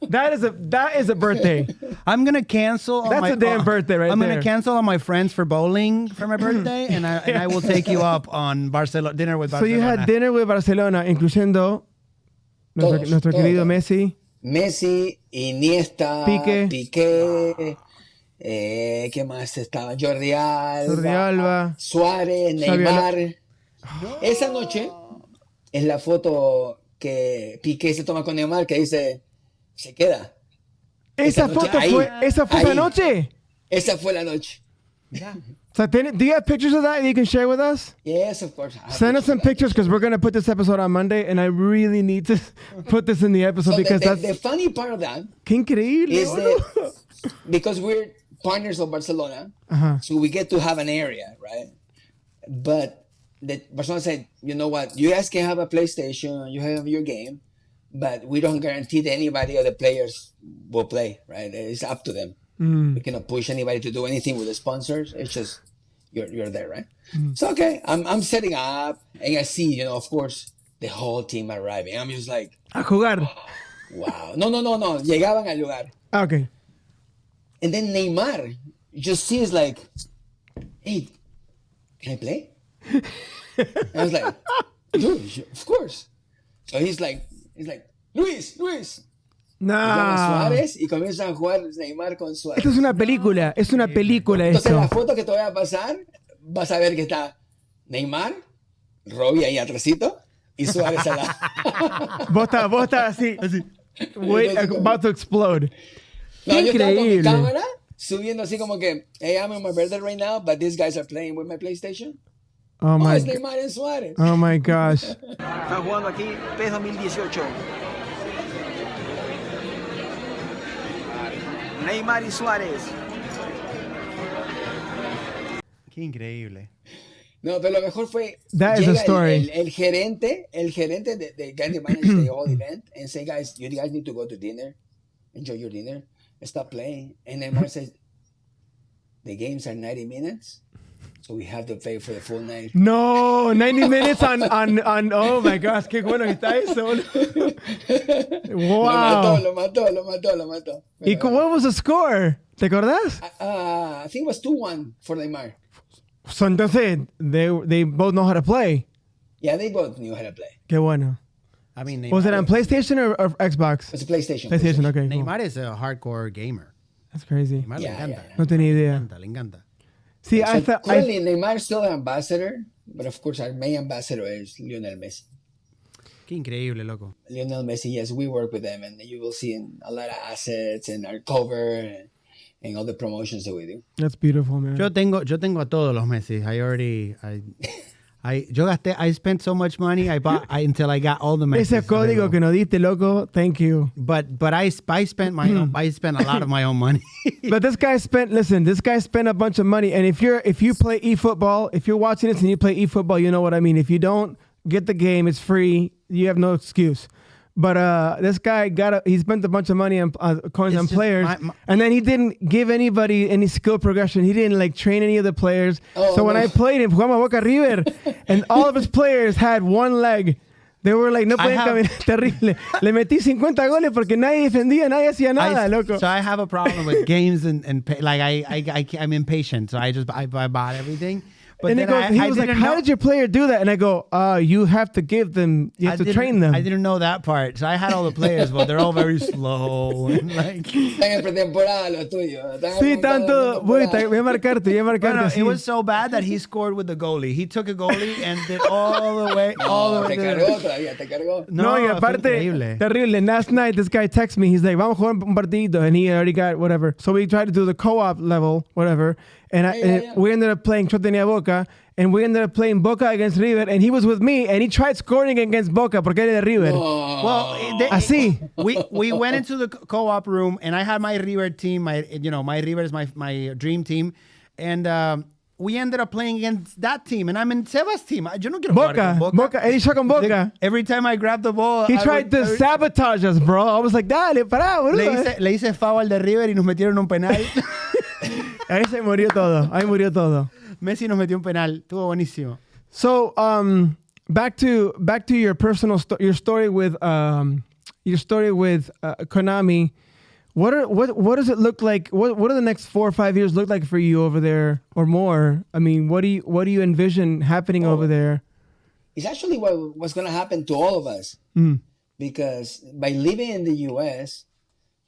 Speaker 1: That is a birthday.
Speaker 2: I'm gonna cancel.
Speaker 1: That's a damn birthday right
Speaker 2: I'm
Speaker 1: there.
Speaker 2: gonna cancel all my friends for bowling for my birthday, and I will take you up on dinner with
Speaker 1: So
Speaker 2: Barcelona.
Speaker 1: you had dinner with Barcelona, incluyendo nuestro querido Messi.
Speaker 4: Messi, Iniesta,
Speaker 1: Piqué.
Speaker 4: ¿Qué más estaba? Jordi
Speaker 1: Alba.
Speaker 4: Suárez, Neymar. Esa noche es la foto que Piqué se toma con Neymar que dice, se queda.
Speaker 1: ¿Esa fue esa noche?
Speaker 4: Esa fue la noche.
Speaker 1: So, do you have pictures of that you can share with us?
Speaker 4: Yes, of course.
Speaker 1: Send us some pictures because we're going to put this episode on Monday and I really need to put this in the episode
Speaker 4: So
Speaker 1: because
Speaker 4: the funny part of that
Speaker 1: Qué increíble.
Speaker 4: is that because we're partners of Barcelona, so we get to have an area, right? But Barcelona said, you know what, you guys can have a PlayStation, you have your game, but we don't guarantee that anybody of the players will play, right? It's up to them. We cannot push anybody to do anything with the sponsors. It's just you're there, right? So okay, I'm setting up and I see, of course, the whole team arriving. I'm just like,
Speaker 1: A jugar.
Speaker 4: wow. No. Llegaban al lugar.
Speaker 1: Okay.
Speaker 4: And then Neymar just sees like, hey, can I play? I was like, dude, of course. So he's like, Luis. Llama
Speaker 1: No.
Speaker 4: Suárez y comienzan a jugar Neymar con Suárez.
Speaker 1: Esto es una película.
Speaker 4: Entonces
Speaker 1: esto.
Speaker 4: la foto que te voy a pasar, vas a ver que está Neymar, Robbie ahí atrásito y Suárez al lado.
Speaker 1: Vos estás así. Wait, about to explode.
Speaker 4: No,
Speaker 1: Qué
Speaker 4: yo estaba con mi
Speaker 1: increíble.
Speaker 4: cámara subiendo así como que, hey, I'm on my birthday right now, but these guys are playing with my PlayStation.
Speaker 1: Oh
Speaker 4: Es Neymar en Suárez.
Speaker 1: Oh my gosh.
Speaker 5: Están jugando aquí PES 2018. Neymar y Suárez.
Speaker 2: Qué increíble.
Speaker 4: No, pero lo mejor fue
Speaker 1: That is a
Speaker 4: llega
Speaker 1: story.
Speaker 4: el gerente de Brand Manager the whole event and say, guys, you guys need to go to dinner. Enjoy your dinner. Stop playing. And Neymar says, the games are 90 minutes, so we have to pay for the full night.
Speaker 1: No, 90 minutes on oh my gosh, qué bueno que está eso. Wow.
Speaker 4: Lo mató.
Speaker 1: ¿Y what was the score? ¿Te acordás?
Speaker 4: I think it was 2-1 for Neymar.
Speaker 1: So entonces, they both know how to play.
Speaker 4: Yeah, they both knew how to play.
Speaker 1: Qué bueno.
Speaker 2: I mean, Neymar,
Speaker 1: Was it on PlayStation or Xbox?
Speaker 4: It's a PlayStation.
Speaker 1: PlayStation, okay. Cool.
Speaker 2: Neymar is a hardcore gamer.
Speaker 1: That's crazy.
Speaker 2: Neymar
Speaker 4: Yeah,
Speaker 2: le encanta.
Speaker 4: yeah.
Speaker 1: No tenía idea.
Speaker 2: Le encanta.
Speaker 1: See, I
Speaker 4: So
Speaker 1: thought
Speaker 4: currently, Neymar is still an ambassador, but of course, our main ambassador is Lionel Messi.
Speaker 2: Qué increíble, loco.
Speaker 4: Lionel Messi, yes, we work with them, and you will see a lot of assets and our cover and all the promotions that we do.
Speaker 1: that's beautiful, man.
Speaker 2: Yo tengo a todos los Messi. I spent so much money until I got all the Messi.
Speaker 1: Ese código que nos diste, loco, thank you.
Speaker 2: But I spent my own, I spent a lot of my own money.
Speaker 1: But this guy spent a bunch of money. And if you play eFootball, if you're watching this and you play eFootball, you know what I mean. If you don't get the game, it's free. You have no excuse. But this guy he spent a bunch of money on coins
Speaker 2: It's
Speaker 1: on
Speaker 2: just
Speaker 1: players, and then he didn't give anybody any skill progression. He didn't train any of the players. So when I played him, jugamos Boca River, and all of his players had one leg. They were like, no pueden caminar, terrible. Le metí 50 goles porque nadie defendía, nadie hacía nada, loco.
Speaker 2: So I have a problem with games and I'm impatient. So I bought everything. But
Speaker 1: and
Speaker 2: then
Speaker 1: he
Speaker 2: I
Speaker 1: was like,
Speaker 2: didn't
Speaker 1: how
Speaker 2: know-
Speaker 1: did your player do that? And I go, you have to give them, you have to train them.
Speaker 2: I didn't know that part. So I had all the players, but they're all very slow. And like,
Speaker 4: Están en pretemporada los tuyos.
Speaker 1: Sí, tanto. Voy a marcarte, voy a marcarte.
Speaker 2: it was so bad that he scored with the goalie. He took a goalie and did all the way
Speaker 4: Te
Speaker 2: to
Speaker 4: cargó todavía, te cargó.
Speaker 1: No, y
Speaker 2: fue
Speaker 1: aparte,
Speaker 2: increíble.
Speaker 1: terrible. Last night, this guy texted me. He's like, vamos a jugar un partidito. And he already got whatever. So we tried to do the co-op level, whatever. And
Speaker 4: Yeah.
Speaker 1: we ended up playing, yo tenía Boca. And we ended up playing Boca against River. And he was with me. And he tried scoring against Boca porque era de River.
Speaker 2: Well,
Speaker 1: Así.
Speaker 2: we went into the co-op room and I had my River team. My River is my dream team. And we ended up playing against that team. And I'm in Seba's team. Yo no quiero jugar con
Speaker 1: Boca. Él hizo con Boca.
Speaker 2: Every time I grabbed the ball,
Speaker 1: He tried to sabotage us, bro. I was like, dale, pará, boludo.
Speaker 2: le hice foul al de River y nos metieron un penal.
Speaker 1: Ahí se murió todo. Ahí murió todo.
Speaker 2: Messi nos metió un penal. Estuvo buenísimo.
Speaker 1: So, back to your personal your story with Konami. What does it look like? What do the next 4 or 5 years look like for you over there, or more? I mean, what do you envision happening over there?
Speaker 4: It's actually what's going to happen to all of us. Because by living in the U.S.,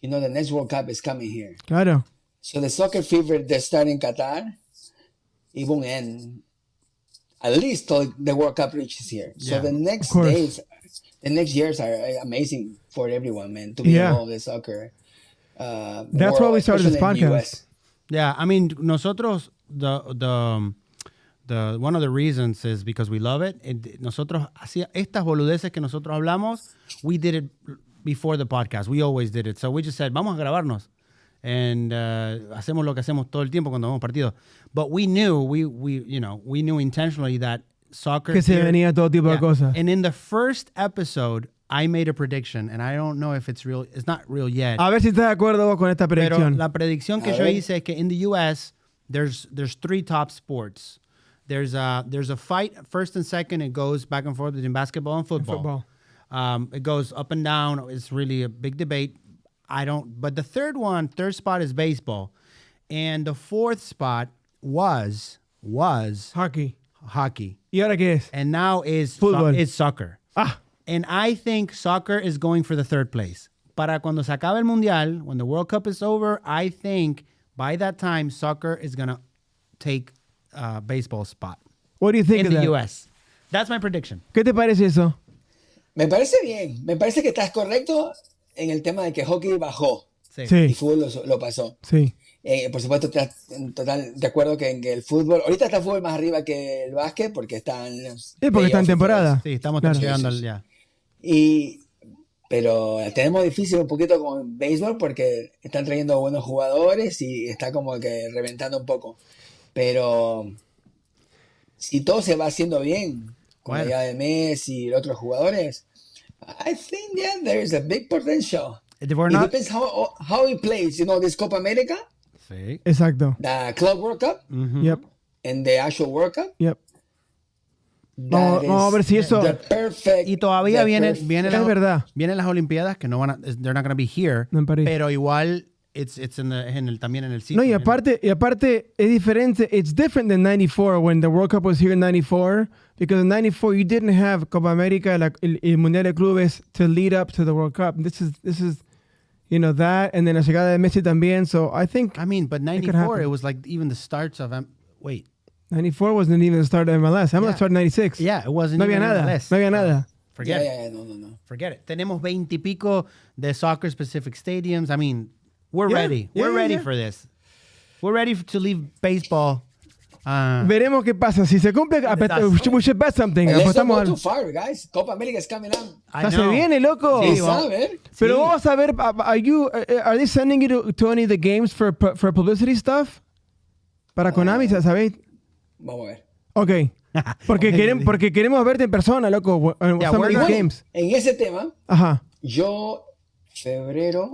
Speaker 4: the next World Cup is coming here.
Speaker 1: Claro.
Speaker 4: So the soccer fever that started in Qatar, it won't end at least till the World Cup reaches here. So
Speaker 2: Yeah,
Speaker 4: the next
Speaker 1: course.
Speaker 4: days, the next years are amazing for everyone, man, to be
Speaker 1: Yeah.
Speaker 4: involved in soccer.
Speaker 1: That's why we started this
Speaker 4: especially in the
Speaker 1: podcast.
Speaker 4: US.
Speaker 2: Yeah, I mean, nosotros the one of the reasons is because we love it. Nosotros hacía estas boludeces que nosotros hablamos. We did it before the podcast. We always did it. So we just said, vamos a grabarnos. And hacemos lo que hacemos todo el tiempo cuando vamos partidos. But we knew we knew intentionally that soccer
Speaker 1: Que se venía todo tipo de cosas.
Speaker 2: And in the first episode, I made a prediction, and I don't know if it's real. It's not real yet.
Speaker 1: A ver si estás de acuerdo vos con esta
Speaker 2: Pero
Speaker 1: predicción.
Speaker 2: la predicción que yo hice es que in the U.S. there's 3 top sports. There's a fight first and second. It goes back and forth between basketball and football. It goes up and down. It's really a big debate. But the third spot is baseball, and the fourth spot was
Speaker 1: Hockey.
Speaker 2: hockey,
Speaker 1: ¿Y ahora qué es?
Speaker 2: and now is
Speaker 1: Fútbol.
Speaker 2: it's soccer.
Speaker 1: Ah,
Speaker 2: And I think soccer is going for the third place. Para cuando se acabe el Mundial, when the World Cup is over, I think by that time, soccer is going to take baseball's spot
Speaker 1: what do you think
Speaker 2: in
Speaker 1: of
Speaker 2: the
Speaker 1: that?
Speaker 2: U.S. That's my prediction.
Speaker 1: ¿Qué te parece eso?
Speaker 4: Me parece bien. Me parece que estás correcto en el tema de que hockey bajó y
Speaker 1: Sí,
Speaker 4: fútbol lo pasó.
Speaker 1: sí.
Speaker 4: Por supuesto, estás en total de acuerdo que en el fútbol, ahorita está el fútbol más arriba que el básquet porque están los
Speaker 1: Sí, porque está en
Speaker 4: playoffs y todo
Speaker 1: temporada.
Speaker 2: Sí, estamos
Speaker 1: Claro.
Speaker 2: llegando
Speaker 4: Sí, sí,
Speaker 2: ya.
Speaker 4: Pero tenemos difícil un poquito con béisbol porque están trayendo buenos jugadores y está como que reventando un poco. Pero si todo se va haciendo bien, con la
Speaker 2: Bueno.
Speaker 4: llegada de Messi y los otros jugadores, I think there is a big potential.
Speaker 2: If we're
Speaker 4: It
Speaker 2: not,
Speaker 4: depends how he plays. This Copa América,
Speaker 2: sí.
Speaker 1: Exacto.
Speaker 4: the Club World Cup,
Speaker 1: Yep,
Speaker 4: and the actual World Cup.
Speaker 1: yep.
Speaker 4: That
Speaker 1: Vamos a ver si eso...
Speaker 4: the perfect.
Speaker 2: Y todavía
Speaker 4: the
Speaker 2: vienen
Speaker 1: Es verdad.
Speaker 2: vienen las Olimpiadas que no van they're not going to be here,
Speaker 1: No en París.
Speaker 2: pero igual también en el sitio.
Speaker 1: No, y aparte es diferente. It's different than 94 when the World Cup was here in 94, because in 94 you didn't have Copa América, el Mundial de Clubes, to lead up to the World Cup. This is that, and then la llegada de Messi también. So I think
Speaker 2: I mean, but
Speaker 1: could
Speaker 2: 94
Speaker 1: happen.
Speaker 2: it was like even the starts of
Speaker 1: 94 wasn't even the start of MLS. MLS started in 96.
Speaker 2: Yeah, it wasn't
Speaker 1: No había
Speaker 2: even
Speaker 1: nada.
Speaker 2: MLS.
Speaker 1: No había nada.
Speaker 2: Forget it.
Speaker 4: Yeah, no.
Speaker 2: Forget it. Tenemos 20 y pico de soccer specific stadiums. I mean, we're
Speaker 1: Yeah,
Speaker 2: ready.
Speaker 1: yeah,
Speaker 2: We're ready
Speaker 1: yeah.
Speaker 2: for this. We're ready to leave baseball.
Speaker 1: Veremos qué pasa. Si se cumple, we should bet something.
Speaker 4: Let's not
Speaker 1: Apostamos
Speaker 4: go
Speaker 1: algo.
Speaker 4: too far, guys. Copa América is coming up.
Speaker 2: I
Speaker 1: Ya se
Speaker 2: know.
Speaker 1: viene, loco.
Speaker 4: Sí,
Speaker 2: well,
Speaker 4: sabe.
Speaker 1: Pero
Speaker 2: Sí.
Speaker 1: vamos a ver, are they sending you to any of the games for publicity stuff? Para Konami, ¿sabéis?
Speaker 4: Vamos a ver.
Speaker 1: Ok. Porque queremos verte en persona, loco.
Speaker 2: Yeah,
Speaker 1: Some of
Speaker 2: we're
Speaker 1: these
Speaker 2: not-
Speaker 1: games.
Speaker 4: En ese tema,
Speaker 1: Ajá.
Speaker 4: yo,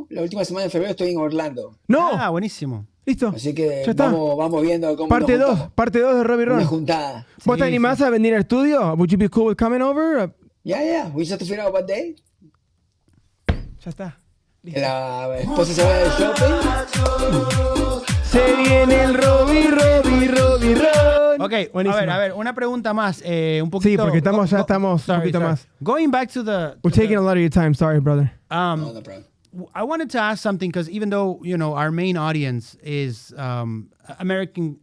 Speaker 4: la última semana de febrero estoy en Orlando.
Speaker 1: No.
Speaker 2: Buenísimo.
Speaker 1: Listo.
Speaker 4: Así que
Speaker 1: Ya está.
Speaker 4: vamos viendo cómo
Speaker 1: Parte
Speaker 4: nos
Speaker 1: 2.
Speaker 4: juntamos.
Speaker 1: Parte 2 de Robbye
Speaker 4: Una
Speaker 1: Ron.
Speaker 4: juntada.
Speaker 1: ¿Vos te animás a venir al estudio? Would you be cool with coming over?
Speaker 4: Yeah. We just have to figure out what day.
Speaker 1: Ya está.
Speaker 4: La esposa se va del shopping.
Speaker 1: Se viene el Robbye Ron.
Speaker 2: Okay,
Speaker 1: Buenísimo.
Speaker 2: a ver, una pregunta más. Un poquito,
Speaker 1: Sí, porque estamos un poquito más.
Speaker 2: Going back to the...
Speaker 1: We're taking a lot of your time. Sorry, brother.
Speaker 4: No, no problem.
Speaker 2: I wanted to ask something because even though, our main audience is American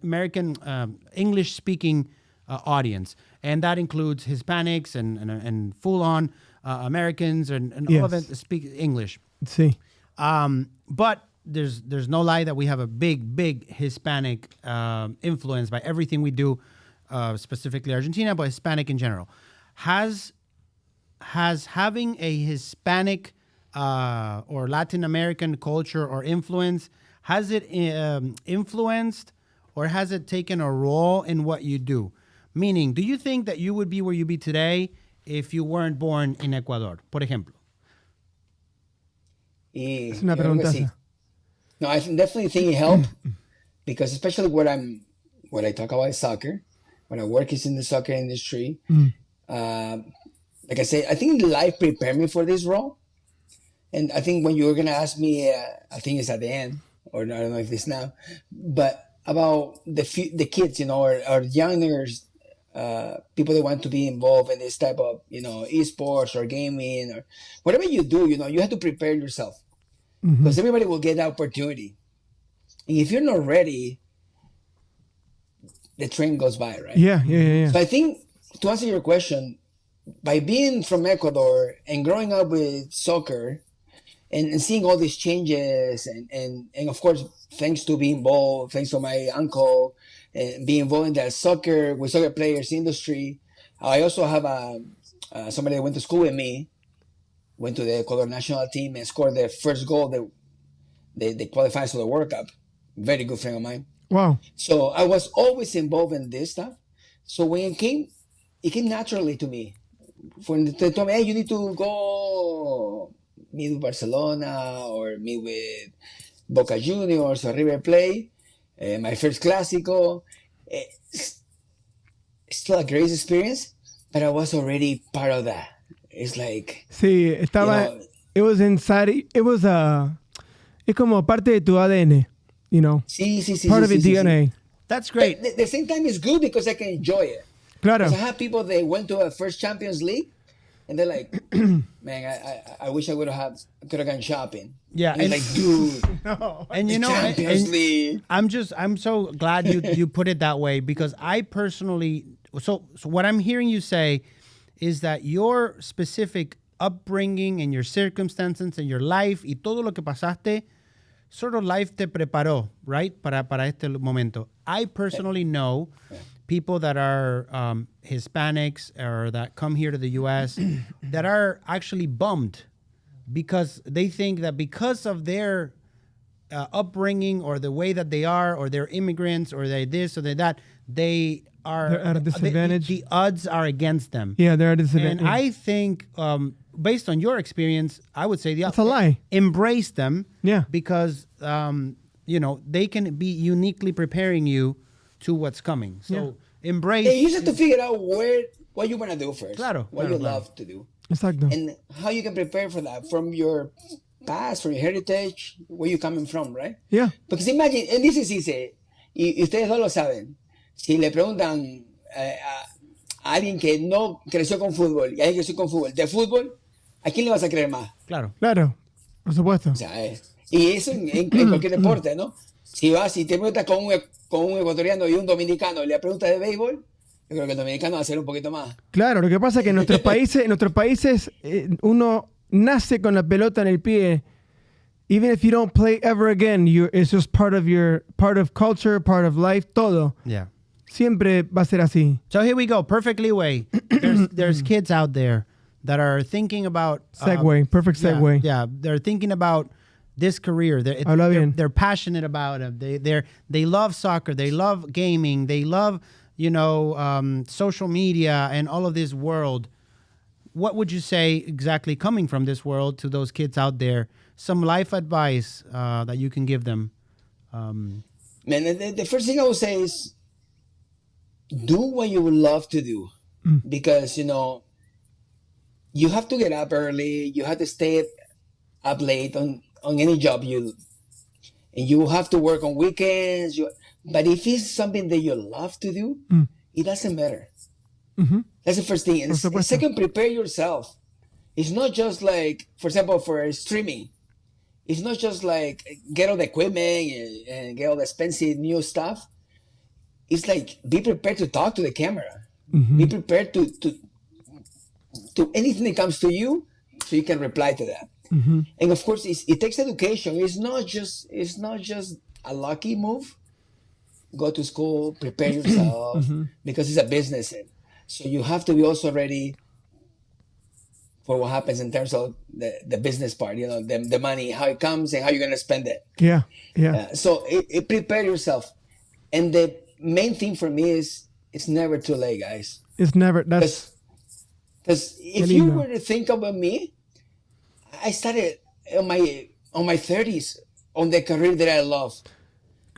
Speaker 2: English-speaking audience, and that includes Hispanics and full-on Americans and all of
Speaker 1: Yes.
Speaker 2: it speak English.
Speaker 1: Sí.
Speaker 2: But there's no lie that we have a big Hispanic influence by everything we do, specifically Argentina, but Hispanic in general. Has having a Hispanic or Latin American culture or influence, has it influenced or has it taken a role in what you do? Meaning, do you think that you would be where you be today if you weren't born in Ecuador, por ejemplo?
Speaker 1: Es una
Speaker 4: Yo creo que
Speaker 1: pregunta.
Speaker 4: sí. No, definitely think it helped because especially what I talk about is soccer. What I work is in the soccer industry. Like I said, I think life prepared me for this role. And I think when you were gonna ask me, I think it's at the end, or I don't know if it's now, but about the kids, or youngers, people that want to be involved in this type of, esports or gaming or whatever you do, you have to prepare yourself because everybody will get the opportunity. And if you're not ready, the train goes by, right?
Speaker 1: Yeah.
Speaker 4: So I think to answer your question, by being from Ecuador and growing up with soccer and seeing all these changes and of course, thanks to being involved, thanks to my uncle, and being involved in the soccer players industry. I also have somebody that went to school with me, went to the Ecuador national team and scored the first goal that they qualified for the World Cup. Very good friend of mine.
Speaker 1: Wow.
Speaker 4: So I was always involved in this stuff. So when it came naturally to me. When they told me, hey, you need to go meet with Barcelona or meet with Boca Juniors or River Plate, my first Clásico, it's still a great experience, but I was already part of that. It's like...
Speaker 1: Sí, estaba... It was inside... It was es como parte de tu ADN,
Speaker 4: Sí.
Speaker 1: Part of your DNA.
Speaker 2: That's great.
Speaker 4: But at the same time, it's good because I can enjoy it.
Speaker 1: Claro.
Speaker 4: Because I have people that went to a first Champions League, and they're like, man, I wish I could have gone shopping.
Speaker 2: Yeah,
Speaker 4: and it's like, dude,
Speaker 2: and
Speaker 4: Champions League.
Speaker 2: I'm so glad you put it that way because I personally so what I'm hearing you say is that your specific upbringing and your circumstances and your life y todo lo que pasaste, sort of life te preparó, right? Para este momento. I personally know people that are Hispanics or that come here to the U.S. that are actually bummed because they think that because of their upbringing or the way that they are or they're immigrants or they this or they that, they're
Speaker 1: at a disadvantage.
Speaker 2: The odds are against them.
Speaker 1: Yeah, they're at a disadvantage.
Speaker 2: And I think, based on your experience, I would say
Speaker 1: That's a lie.
Speaker 2: Embrace them.
Speaker 1: Yeah.
Speaker 2: Because, they can be uniquely preparing you to what's coming. So embrace.
Speaker 4: Yeah, you just have to figure out what you want to do first.
Speaker 2: Claro,
Speaker 4: what
Speaker 2: claro,
Speaker 4: you
Speaker 2: claro.
Speaker 4: love to do.
Speaker 1: Exacto.
Speaker 4: And how you can prepare for that from your past, from your heritage, where you're coming from, right?
Speaker 1: Yeah.
Speaker 4: Because imagine, and this is easy, y ustedes no lo saben, si le preguntan a alguien que no creció con fútbol y a alguien que creció con fútbol, de fútbol, ¿a quién le vas a creer más?
Speaker 2: Claro.
Speaker 1: Claro. Por supuesto.
Speaker 4: O sea, y eso en cualquier deporte, ¿no? Si te preguntas con un ecuatoriano y un dominicano y le preguntas de béisbol, yo creo que el dominicano va a ser un poquito más.
Speaker 1: Claro, lo que pasa es que en nuestros países, uno nace con la pelota en el pie. Even if you don't play ever again, it's just part of culture, part of life, todo.
Speaker 2: Yeah.
Speaker 1: Siempre va a ser así.
Speaker 2: So here we go. Perfectly way. There's kids out there that are thinking about
Speaker 1: Segue. Perfect segue.
Speaker 2: Yeah, they're thinking about this career. They're passionate about it. They love soccer. They love gaming. They love social media and all of this world. What would you say exactly coming from this world to those kids out there? Some life advice that you can give them.
Speaker 4: Man, the first thing I would say is do what you would love to do. Because, you have to get up early. You have to stay up late on any job and you have to work on weekends. But if it's something that you love to do, it doesn't matter. That's the first thing. And second, prepare yourself. It's not just like, for example, for streaming. It's not just like get all the equipment and get all the expensive new stuff. It's like be prepared to talk to the camera. Be prepared to anything that comes to you, so you can reply to that. And of course, it takes education. It's not just a lucky move. Go to school, prepare yourself, because it's a business. So you have to be also ready for what happens in terms of the business part, the money, how it comes and how you're going to spend it.
Speaker 1: Yeah.
Speaker 4: So prepare yourself. And the main thing for me is it's never too late, guys.
Speaker 1: It's never. That's
Speaker 4: because if you were to think about me, I started on my 30s on the career that I love.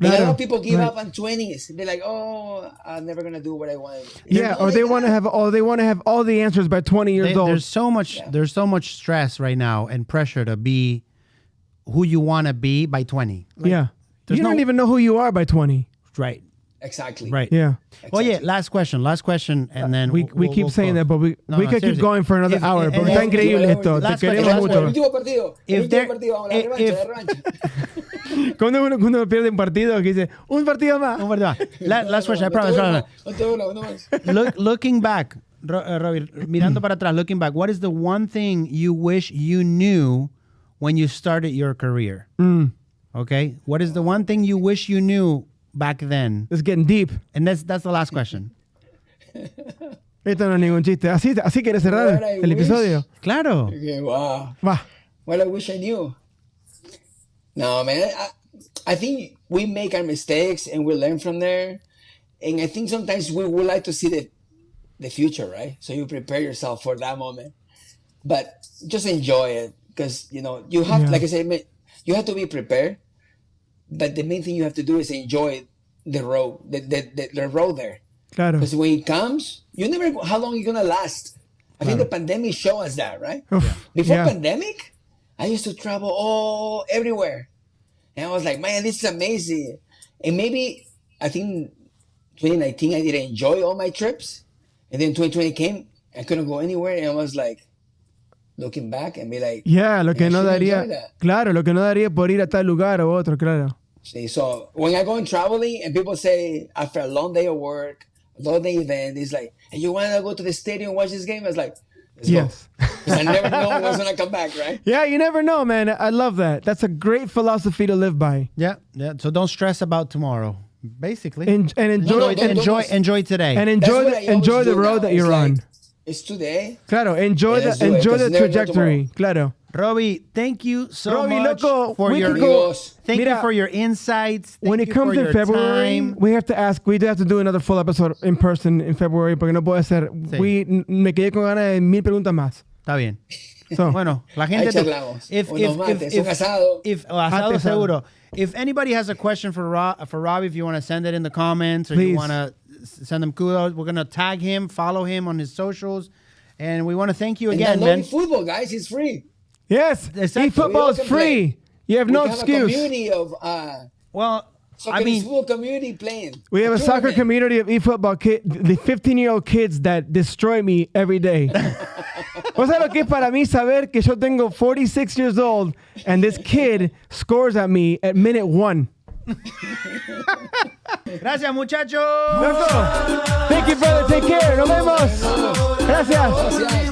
Speaker 4: And a lot of people give up on 20s. They're like, "Oh, I'm never gonna do what I want."
Speaker 1: Yeah, or they want to have all the answers by 20 years old.
Speaker 2: There's so much stress right now and pressure to be who you want to be by 20.
Speaker 1: You don't even know who you are by 20.
Speaker 2: Right.
Speaker 4: Exactly.
Speaker 2: Right.
Speaker 1: Yeah.
Speaker 2: Well, yeah. Last question, and then
Speaker 1: we keep saying
Speaker 2: close.
Speaker 1: that, but we could keep going for another hour. Pero está increíble esto. Te queremos mucho. Cuando uno pierde un partido, que dice un partido más.
Speaker 2: Last question. I promise. Looking back, Robbie, mirando para atrás, looking back, what is the one thing you wish you knew when you started your career? Okay. What is the one thing you wish you knew back then?
Speaker 1: It's getting deep.
Speaker 2: And that's the last question.
Speaker 1: Esto no es ningún chiste. Así quieres cerrar el episodio.
Speaker 2: Claro.
Speaker 4: Okay, wow.
Speaker 1: Va.
Speaker 4: Well, I wish I knew. No, man. I think we make our mistakes and we learn from there. And I think sometimes we would like to see the future, right? So you prepare yourself for that moment. But just enjoy it. Because, you have, like I said, you have to be prepared. But the main thing you have to do is enjoy the road, the road there.
Speaker 1: Claro.
Speaker 4: Because when it comes, you never know how long you're going to last. I think the pandemic showed us that, right? Before pandemic, I used to travel everywhere. And I was like, man, this is amazing. And maybe, I think 2019, I didn't enjoy all my trips. And then 2020 came, I couldn't go anywhere. And I was like, looking back and be like,
Speaker 1: lo que no daría, claro, lo que no daría por ir a tal lugar o otro, claro.
Speaker 4: See, so when I go on traveling and people say after a long day of work, a long day event, it's like, hey, you want to go to the stadium and watch this game? I was like, let's go. I never know what's going to come back, right?
Speaker 1: Yeah, you never know, man. I love that. That's a great philosophy to live by.
Speaker 2: Yeah. So don't stress about tomorrow, basically.
Speaker 1: And enjoy
Speaker 2: today.
Speaker 1: And enjoy the road that you're on.
Speaker 4: It's today.
Speaker 1: Claro, enjoy the trajectory. Claro.
Speaker 2: Robbie, thank you so much
Speaker 1: loco,
Speaker 2: for your you for your insights.
Speaker 1: When it comes to February, we have to do another full episode in person in February porque no puede ser. Sí. Me quedé con ganas de 1000 preguntas más.
Speaker 2: Está bien. So, bueno, la gente asado seguro. If anybody has a question for Robbie, if you want to send it in the comments or you want to send him kudos, we're going to tag him, follow him on his socials, and we want to thank you again, man.
Speaker 4: eFootball, guys, it's free.
Speaker 1: Yes, eFootball is free. You have no excuse.
Speaker 4: We have a community of football community playing.
Speaker 1: We have a soccer community of eFootball the 15-year-old kids that destroy me every day. O sea, lo que es para mí saber que yo tengo 46 years old and this kid scores at me at minute 1.
Speaker 2: Gracias, muchachos.
Speaker 1: Loco. Thank you, brother. Take care. Nos vemos. Gracias.